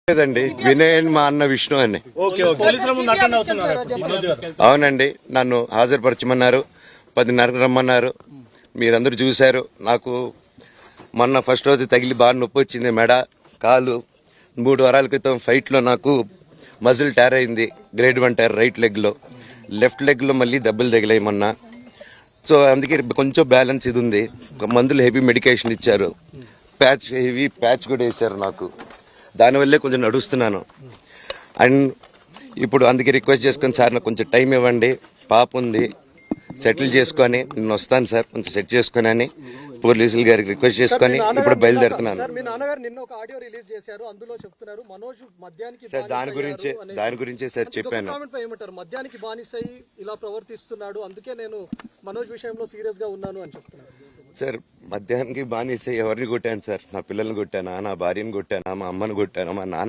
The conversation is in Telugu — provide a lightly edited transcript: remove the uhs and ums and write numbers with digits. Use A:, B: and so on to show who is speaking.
A: లేదండి, వినయ్ మా అన్న విష్ణు అని. అవునండి, నన్ను హాజరుపరచమన్నారు, 10:30 రమ్మన్నారు. మీరందరూ చూశారు. నాకు మొన్న ఫస్ట్ రోజు తగిలి బాగా నొప్పి వచ్చింది, మెడ కాలు. 3 వారాల క్రితం ఫైట్లో నాకు మజిల్ టైర్ అయింది, గ్రేడ్ 1 టైర్ రైట్ లెగ్లో. లెఫ్ట్ లెగ్లో మళ్ళీ దెబ్బలు తగిలాయి మొన్న. సో అందుకే కొంచెం బ్యాలెన్స్ ఇది ఉంది. మందులు హెవీ మెడికేషన్ ఇచ్చారు, హెవీ ప్యాచ్ కూడా వేశారు నాకు. దానివల్లే కొంచెం నడుస్తున్నాను. అండ్ ఇప్పుడు అందుకే రిక్వెస్ట్ చేసుకొని, సార్ నాకు కొంచెం టైం ఇవ్వండి, పాప ఉంది, సెటిల్ చేసుకొని నేను వస్తాను సార్, కొంచెం సెట్ చేసుకొని అని పోలీసులు గారికి రిక్వెస్ట్ చేసుకొని ఇప్పుడు బయలుదేరుతున్నాను. సార్ దాని గురించే సార్ చెప్పాను.
B: మద్యానికి బానిసై ఇలా ప్రవర్తిస్తున్నాడు, అందుకే నేను మనోజ్ విషయంలో సీరియస్ గా ఉన్నాను అని చెప్తున్నాను.
A: సార్ మద్యానికి బానిసై ఎవరిని కొట్టాను సార్? నా పిల్లల్ని కొట్టానా, నా భార్యను కొట్టానా, మా అమ్మని కొట్టానా, మా నాన్న